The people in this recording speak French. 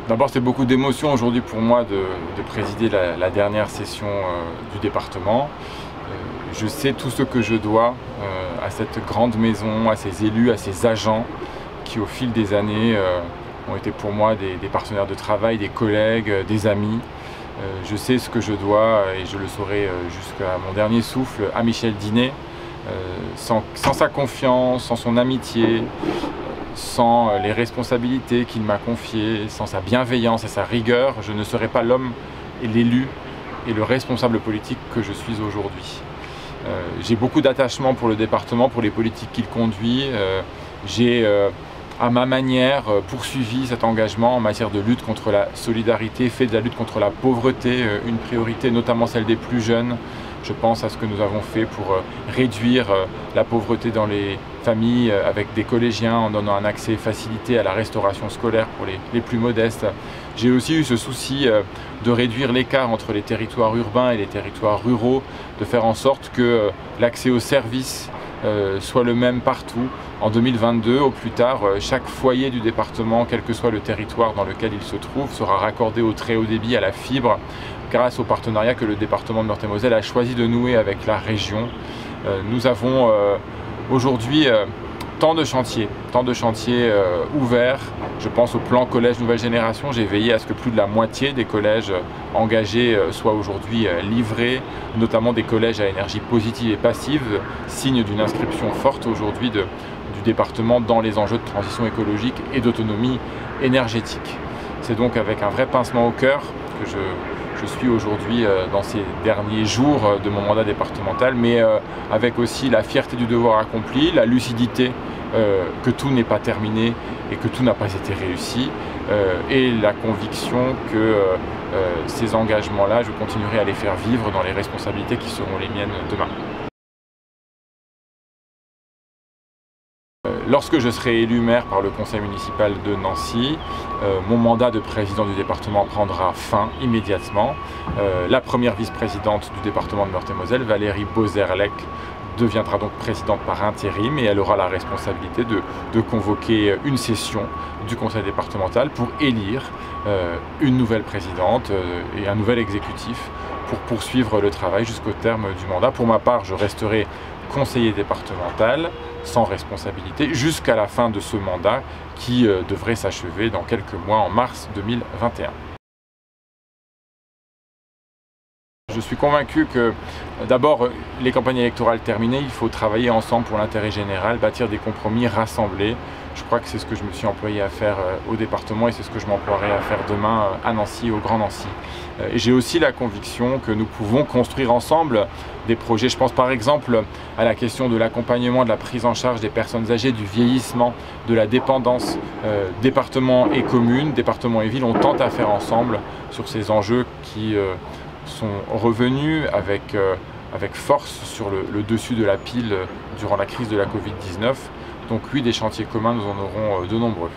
D'abord, c'est beaucoup d'émotion aujourd'hui pour moi de présider la dernière session du département. Je sais tout ce que je dois à cette grande maison, à ses élus, à ses agents qui au fil des années ont été pour moi des partenaires de travail, des collègues, des amis. Je sais ce que je dois et je le saurai jusqu'à mon dernier souffle à Michel Dinet. Sans sa confiance, sans son amitié, sans les responsabilités qu'il m'a confiées, sans sa bienveillance et sa rigueur, je ne serais pas l'homme et l'élu et le responsable politique que je suis aujourd'hui. J'ai beaucoup d'attachement pour le département, pour les politiques qu'il conduit. J'ai à ma manière poursuivi cet engagement en matière de lutte contre la solidarité, fait de la lutte contre la pauvreté une priorité, notamment celle des plus jeunes. Je pense à ce que nous avons fait pour réduire la pauvreté dans les familles avec des collégiens en donnant un accès facilité à la restauration scolaire pour les plus modestes. J'ai aussi eu ce souci de réduire l'écart entre les territoires urbains et les territoires ruraux, de faire en sorte que l'accès aux services soit le même partout. En 2022, au plus tard, chaque foyer du département, quel que soit le territoire dans lequel il se trouve, sera raccordé au très haut débit, à la fibre, grâce au partenariat que le département de Meurthe-et-Moselle a choisi de nouer avec la région. Nous avons aujourd'hui tant de chantiers ouverts. Je pense au plan collège nouvelle génération. J'ai veillé à ce que plus de la moitié des collèges engagés soient aujourd'hui livrés, notamment des collèges à énergie positive et passive, signe d'une inscription forte aujourd'hui du département dans les enjeux de transition écologique et d'autonomie énergétique. C'est donc avec un vrai pincement au cœur que je suis aujourd'hui dans ces derniers jours de mon mandat départemental, mais avec aussi la fierté du devoir accompli, la lucidité que tout n'est pas terminé et que tout n'a pas été réussi, et la conviction que ces engagements-là, je continuerai à les faire vivre dans les responsabilités qui seront les miennes demain. Lorsque je serai élu maire par le conseil municipal de Nancy, mon mandat de président du département prendra fin immédiatement. La première vice-présidente du département de Meurthe-et-Moselle, Valérie Bozerlec, deviendra donc présidente par intérim et elle aura la responsabilité de convoquer une session du conseil départemental pour élire une nouvelle présidente et un nouvel exécutif pour poursuivre le travail jusqu'au terme du mandat. Pour ma part, je resterai conseiller départemental sans responsabilité jusqu'à la fin de ce mandat qui devrait s'achever dans quelques mois en mars 2021. Je suis convaincu que d'abord, les campagnes électorales terminées, il faut travailler ensemble pour l'intérêt général, bâtir des compromis, rassembler. Je crois que c'est ce que je me suis employé à faire au département et c'est ce que je m'emploierai à faire demain à Nancy, au Grand Nancy. Et j'ai aussi la conviction que nous pouvons construire ensemble des projets. Je pense par exemple à la question de l'accompagnement, de la prise en charge des personnes âgées, du vieillissement, de la dépendance. Département et communes, département et villes, on tente à faire ensemble sur ces enjeux qui sont revenus avec force sur le dessus de la pile durant la crise de la Covid-19. Donc oui, des chantiers communs, nous en aurons de nombreux.